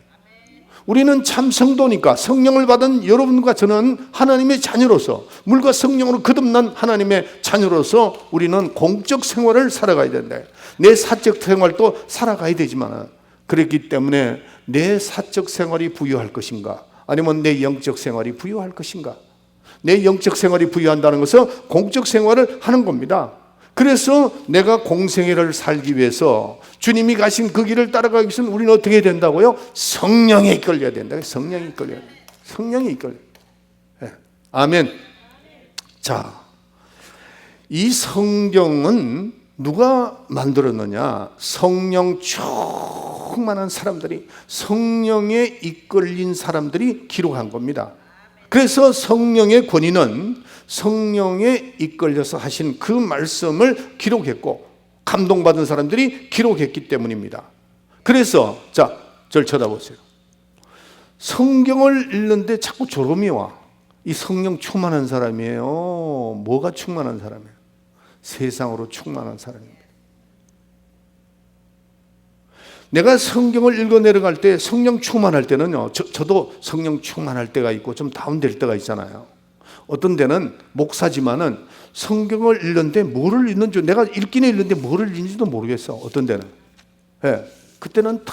우리는 참 성도니까, 성령을 받은 여러분과 저는 하나님의 자녀로서, 물과 성령으로 거듭난 하나님의 자녀로서 우리는 공적 생활을 살아가야 된다. 내 사적 생활도 살아가야 되지만, 그렇기 때문에 내 사적 생활이 부유할 것인가, 아니면 내 영적 생활이 부유할 것인가. 내 영적 생활이 부유한다는 것은 공적 생활을 하는 겁니다. 그래서 내가 공생애를 살기 위해서 주님이 가신 그 길을 따라가기 위해서는 우리는 어떻게 해야 된다고요? 성령에 이끌려야 된다. 성령에 이끌려야 된다. 성령에 이끌려야 된다. 네. 아멘. 자, 이 성경은 누가 만들었느냐? 성령 충만한 사람들이, 성령에 이끌린 사람들이 기록한 겁니다. 그래서 성령의 권위는 성령에 이끌려서 하신 그 말씀을 기록했고, 감동받은 사람들이 기록했기 때문입니다. 그래서 자, 저를 쳐다보세요. 성경을 읽는데 자꾸 졸음이 와. 이 성령 충만한 사람이에요. 뭐가 충만한 사람이에요? 세상으로 충만한 사람입니다. 내가 성경을 읽어 내려갈 때 성령 충만할 때는요, 저도 성령 충만할 때가 있고 좀 다운될 때가 있잖아요. 어떤 데는 목사지만은 성경을 읽는데 뭐를 읽는지, 내가 읽기는 읽는데 뭐를 읽는지도 모르겠어. 어떤 데는. 예. 그때는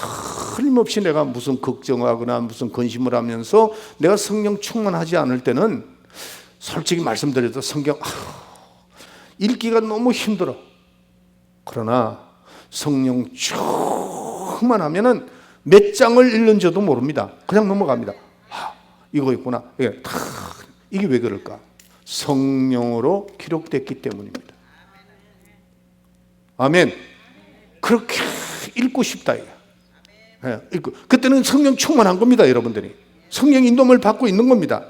틀림없이 내가 무슨 걱정하거나 무슨 근심을 하면서 내가 성령 충만하지 않을 때는 솔직히 말씀드려도 성경 읽기가 너무 힘들어. 그러나 성령 충만하면은 몇 장을 읽는지도 모릅니다. 그냥 넘어갑니다. 이거 있구나. 이게 왜 그럴까? 성령으로 기록됐기 때문입니다. 아멘. 그렇게 읽고 싶다. 읽고. 그때는 성령 충만한 겁니다, 여러분들이. 성령 인도를 받고 있는 겁니다.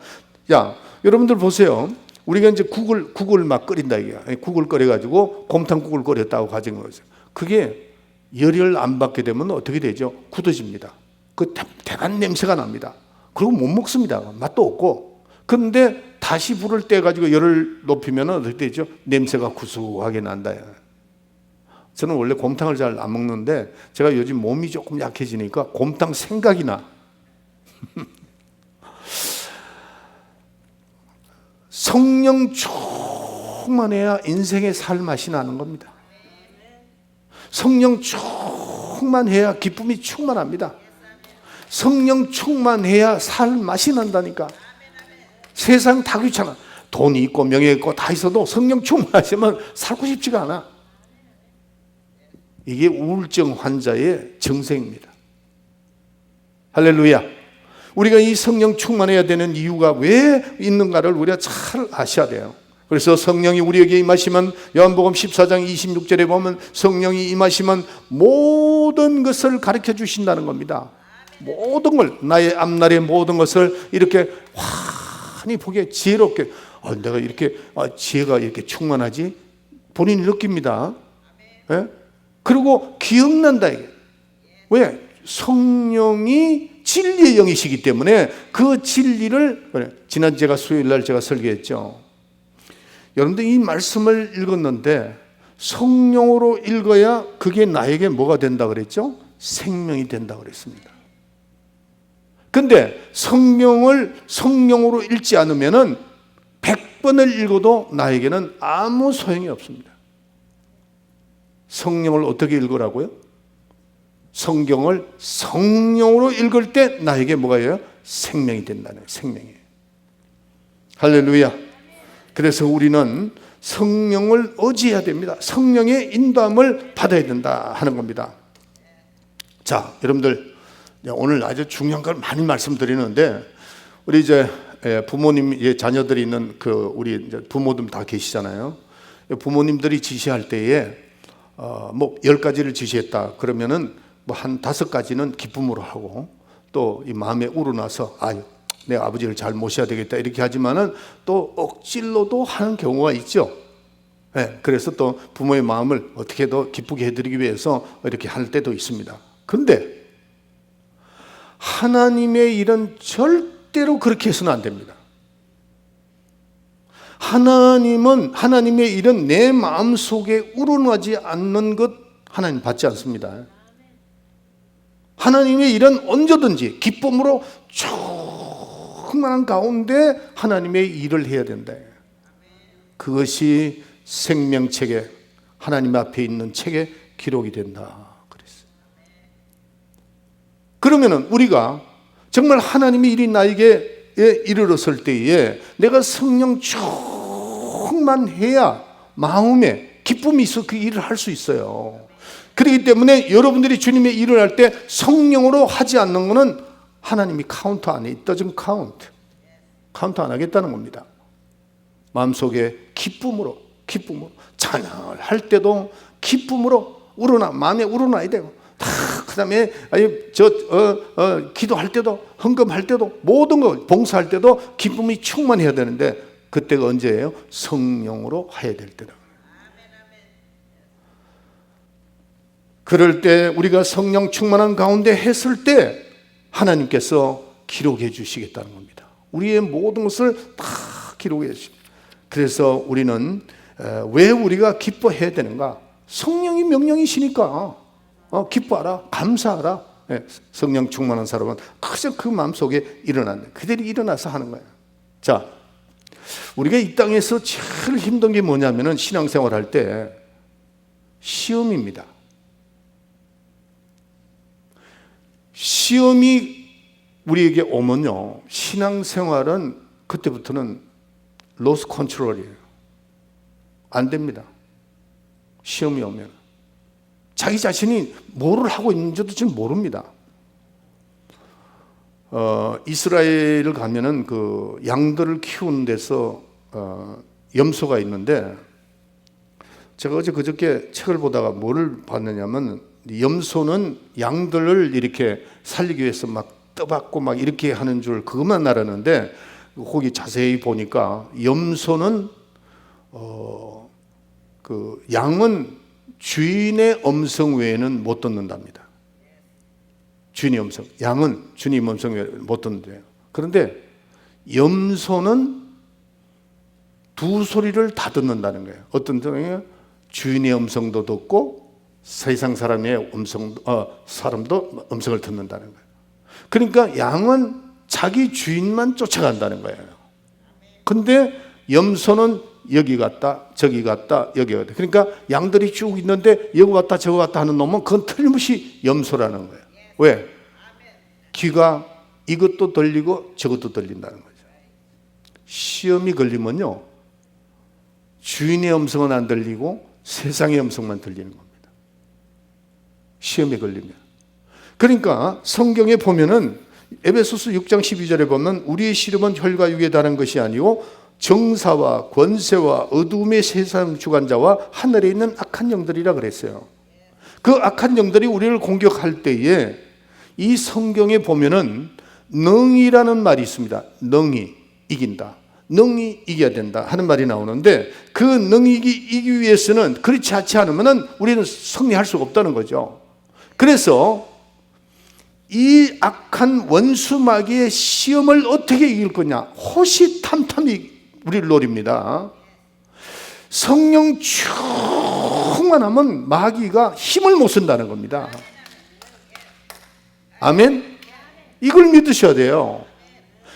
야, 여러분들 보세요. 우리가 이제 국을 막 끓인다 이게. 국을 끓여가지고 곰탕국을 끓였다고 가진 거죠. 그게 열을 안 받게 되면 어떻게 되죠? 굳어집니다. 그 대단한 냄새가 납니다. 그리고 못 먹습니다. 맛도 없고. 그런데 다시 불을 떼가지고 열을 높이면 어떻게 되죠? 냄새가 구수하게 난다. 저는 원래 곰탕을 잘 안 먹는데 제가 요즘 몸이 조금 약해지니까 곰탕 생각이 나. 성령 충만해야 인생의 살 맛이 나는 겁니다. 성령 충만해야 기쁨이 충만합니다. 성령 충만해야 살 맛이 난다니까. 세상 다 귀찮아. 돈이 있고 명예 있고 다 있어도 성령 충만하시면 살고 싶지가 않아. 이게 우울증 환자의 증세입니다. 할렐루야. 우리가 이 성령 충만해야 되는 이유가 왜 있는가를 우리가 잘 아셔야 돼요. 그래서 성령이 우리에게 임하시면 요한복음 14장 26절에 보면 성령이 임하시면 모든 것을 가르쳐 주신다는 겁니다. 모든 걸, 나의 앞날의 모든 것을 이렇게 환히 보게 지혜롭게, 내가 이렇게 지혜가 이렇게 충만하지? 본인이 느낍니다. 예? 그리고 기억난다 이게. 왜? 성령이 진리의 영이시기 때문에 그 진리를, 지난 제가 수요일 날 제가 설교했죠. 여러분들 이 말씀을 읽었는데 성령으로 읽어야 그게 나에게 뭐가 된다 그랬죠? 생명이 된다 그랬습니다. 근데 성령으로 읽지 않으면은 100번을 읽어도 나에게는 아무 소용이 없습니다. 성령을 어떻게 읽으라고요? 성경을 성령으로 읽을 때 나에게 뭐가 해요? 생명이 된다는 거예요. 생명이. 할렐루야. 그래서 우리는 성령을 의지해야 됩니다. 성령의 인도함을 받아야 된다 하는 겁니다. 자, 여러분들 오늘 아주 중요한 걸 많이 말씀드리는데 우리 이제 부모님 자녀들이 있는 우리 이제 부모들 다 계시잖아요. 부모님들이 지시할 때에 뭐 10가지를 지시했다 그러면은 뭐 한 5가지는 기쁨으로 하고 또 이 마음에 우러나서 내 아버지를 잘 모셔야 되겠다 이렇게 하지만은 또 억지로도 하는 경우가 있죠. 네, 그래서 또 부모의 마음을 어떻게 더 기쁘게 해드리기 위해서 이렇게 할 때도 있습니다. 근데 하나님의 일은 절대로 그렇게 해서는 안 됩니다. 하나님의 일은 내 마음속에 우러나지 않는 것 하나님 받지 않습니다. 하나님의 일은 언제든지 기쁨으로 충만한 가운데 하나님의 일을 해야 된다. 그것이 생명책에 하나님 앞에 있는 책에 기록이 된다 그랬어요. 그러면은 우리가 정말 하나님의 일이 나에게 이르렀을 때에 내가 성령 충만해야 마음에 기쁨이 있어 그 일을 할 수 있어요. 그렇기 때문에 여러분들이 주님의 일을 할 때 성령으로 하지 않는 것은 하나님이 카운트 안 해. It doesn't count. 카운트 안 하겠다는 겁니다. 마음속에 기쁨으로 찬양을 할 때도 기쁨으로 마음에 우러나야 돼요. 그 다음에 기도할 때도 헌금할 때도 모든 거 봉사할 때도 기쁨이 충만해야 되는데 그때가 언제예요? 성령으로 해야 될 때다. 그럴 때 우리가 성령 충만한 가운데 했을 때 하나님께서 기록해 주시겠다는 겁니다. 우리의 모든 것을 다 기록해 주십니다. 그래서 우리는 왜 우리가 기뻐해야 되는가? 성령이 명령이시니까 기뻐하라, 감사하라. 성령 충만한 사람은 그저 그 마음속에 일어난다. 그들이 일어나서 하는 거예요. 자, 우리가 이 땅에서 제일 힘든 게 뭐냐면은 신앙생활 할 때 시험입니다. 시험이 우리에게 오면요, 신앙생활은 그때부터는 로스 컨트롤이에요. 안 됩니다. 시험이 오면 자기 자신이 뭐를 하고 있는지도 지금 모릅니다. 이스라엘을 가면은 그 양들을 키우는 데서 염소가 있는데, 제가 어제 그저께 책을 보다가 뭐를 봤느냐면, 염소는 양들을 이렇게 살리기 위해서 막 떠받고 막 이렇게 하는 줄 그것만 알았는데, 거기 자세히 보니까 염소는 그 양은 주인의 음성 외에는 못 듣는답니다. 주인의 음성, 양은 주님 음성 외에는 못 듣는데요. 그런데 염소는 두 소리를 다 듣는다는 거예요. 어떤 점이에요? 주인의 음성도 듣고 세상 사람의 사람도 음성을 듣는다는 거예요. 그러니까 양은 자기 주인만 쫓아간다는 거예요. 근데 염소는 여기 갔다 저기 갔다 여기 갔다. 그러니까 양들이 쭉 있는데 여기 갔다 저기 갔다 하는 놈은 그건 틀림없이 염소라는 거예요. 왜? 귀가 이것도 들리고 저것도 들린다는 거죠. 시험이 걸리면요, 주인의 음성은 안 들리고 세상의 음성만 들리는 겁니다. 시험에 걸리면. 그러니까 성경에 보면은 에베소서 6장 12절에 보면 우리의 시름은 혈과 육에 달한 것이 아니고 정사와 권세와 어두움의 세상 주관자와 하늘에 있는 악한 영들이라 그랬어요. 그 악한 영들이 우리를 공격할 때에 이 성경에 보면은 능이라는 말이 있습니다. 능이 이긴다, 능이 이겨야 된다 하는 말이 나오는데, 그 능이 이기기 위해서는 그렇지 않으면 우리는 승리할 수가 없다는 거죠. 그래서 이 악한 원수 마귀의 시험을 어떻게 이길 거냐, 호시탐탐이 우리를 노립니다. 성령 충만하면 마귀가 힘을 못 쓴다는 겁니다. 아멘? 이걸 믿으셔야 돼요.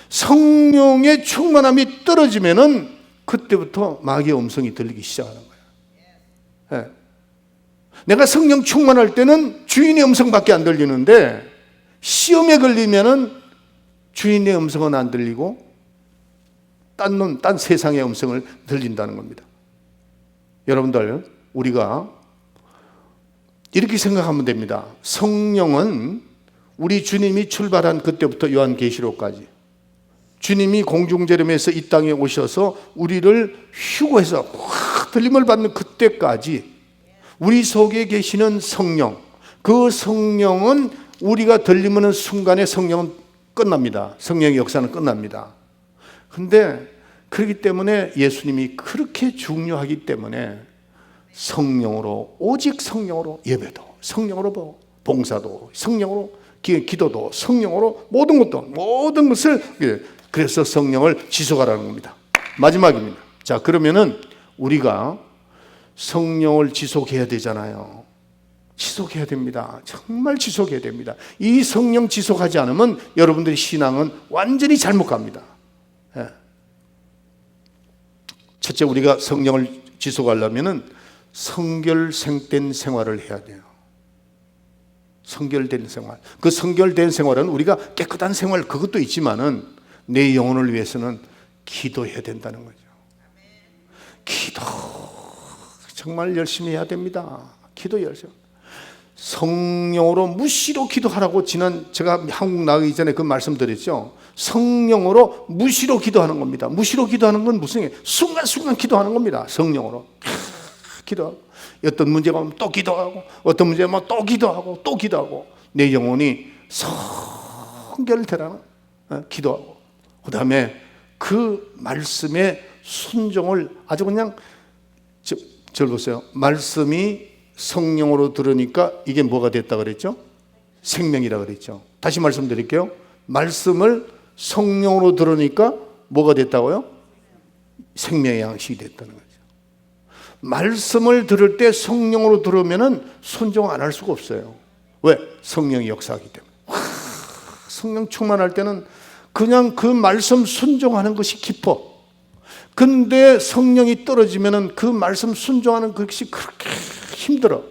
성령의 충만함이 떨어지면은 그때부터 마귀의 음성이 들리기 시작하는 거예요. 네. 내가 성령 충만할 때는 주인의 음성밖에 안 들리는데, 시험에 걸리면은 주인의 음성은 안 들리고 딴 세상의 음성을 들린다는 겁니다. 여러분들, 우리가 이렇게 생각하면 됩니다. 성령은 우리 주님이 출발한 그때부터 요한계시록까지, 주님이 공중제림에서 이 땅에 오셔서 우리를 휴거해서 확 들림을 받는 그때까지 우리 속에 계시는 성령, 그 성령은 우리가 들림하는 순간에 성령은 끝납니다. 성령의 역사는 끝납니다. 근데 그렇기 때문에 예수님이 그렇게 중요하기 때문에 성령으로, 오직 성령으로 예배도, 성령으로 봉사도, 성령으로 기도도, 성령으로 모든 것을, 그래서 성령을 지속하라는 겁니다. 마지막입니다. 자, 그러면은 우리가 성령을 지속해야 되잖아요. 지속해야 됩니다. 정말 지속해야 됩니다. 이 성령 지속하지 않으면 여러분들의 신앙은 완전히 잘못 갑니다. 예. 첫째, 우리가 성령을 지속하려면은 성결된 생활을 해야 돼요. 성결된 생활. 그 성결된 생활은 우리가 깨끗한 생활, 그것도 있지만은 내 영혼을 위해서는 기도해야 된다는 거죠. 기도 정말 열심히 해야 됩니다. 기도 열심히. 성령으로 무시로 기도하라고 제가 한국 나가기 전에 그 말씀드렸죠. 성령으로 무시로 기도하는 겁니다. 무시로 기도하는 건 무슨 순간순간 기도하는 겁니다. 성령으로 기도하고, 어떤 문제가 오면 또 기도하고, 어떤 문제가 오면 또 기도하고, 또 기도하고, 내 영혼이 성결되라는 기도하고, 그 다음에 그 말씀의 순종을 아주 그냥, 절 보세요. 말씀이 성령으로 들으니까 이게 뭐가 됐다 그랬죠? 생명이라 그랬죠. 다시 말씀드릴게요. 말씀을 성령으로 들으니까 뭐가 됐다고요? 생명의 양식이 됐다는 거죠. 말씀을 들을 때 성령으로 들으면은 순종 안 할 수가 없어요. 왜? 성령이 역사하기 때문에. 성령 충만할 때는 그냥 그 말씀 순종하는 것이 기뻐. 근데 성령이 떨어지면은 그 말씀 순종하는 것이 그렇게 힘들어.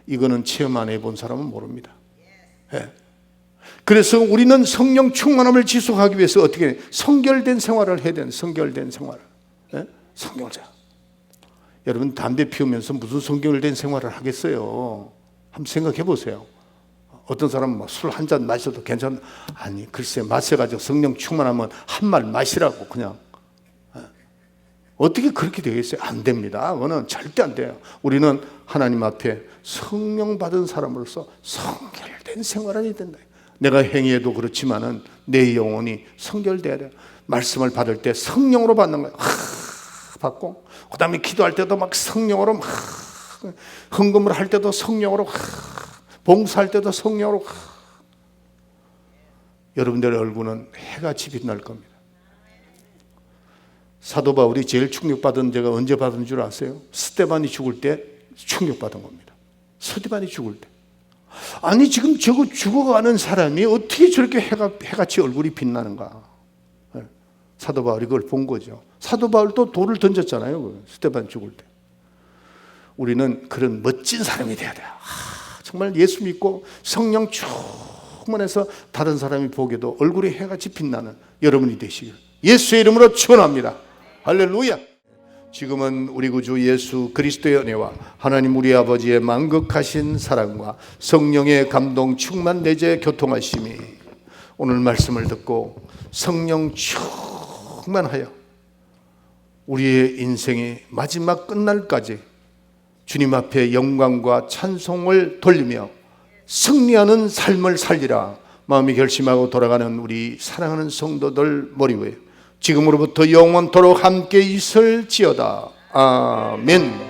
이거는 체험 안 해본 사람은 모릅니다. 예. 그래서 우리는 성령 충만함을 지속하기 위해서 어떻게 해요? 성결된 생활을 해야 되는, 성결된 생활을. 예? 성결자. 여러분 담배 피우면서 무슨 성결된 생활을 하겠어요? 한번 생각해 보세요. 어떤 사람은 술 한 잔 마셔도 괜찮아. 아니 글쎄 마셔가지고 성령 충만하면 한 말 마시라고 그냥. 어떻게 그렇게 되겠어요? 안 됩니다. 그거는 절대 안 돼요. 우리는 하나님 앞에 성령 받은 사람으로서 성결된 생활을 해야 된다. 내가 행위해도 그렇지만은 내 영혼이 성결돼야 돼요. 말씀을 받을 때 성령으로 받는 거예요. 받고 그 다음에 기도할 때도 막 성령으로 헌금을 할 때도 성령으로 봉사할 때도 성령으로 여러분들의 얼굴은 해같이 빛날 겁니다. 사도 바울이 제일 충격받은 제가 언제 받은 줄 아세요? 스데반이 죽을 때 충격받은 겁니다. 스데반이 죽을 때. 아니 지금 저거 죽어가는 사람이 어떻게 저렇게 해같이 얼굴이 빛나는가. 사도 바울이 그걸 본 거죠. 사도 바울도 돌을 던졌잖아요. 스데반 죽을 때. 우리는 그런 멋진 사람이 돼야 돼요. 정말 예수 믿고 성령 충만해서 다른 사람이 보기에도 얼굴이 해같이 빛나는 여러분이 되시길 예수의 이름으로 축원합니다. 할렐루야. 지금은 우리 구주 예수 그리스도의 은혜와 하나님 우리 아버지의 만극하신 사랑과 성령의 감동 충만 내재 교통하심이 오늘 말씀을 듣고 성령 충만하여 우리의 인생이 마지막 끝날까지 주님 앞에 영광과 찬송을 돌리며 승리하는 삶을 살리라 마음이 결심하고 돌아가는 우리 사랑하는 성도들 머리 위에 지금으로부터 영원토록 함께 있을지어다. 아멘.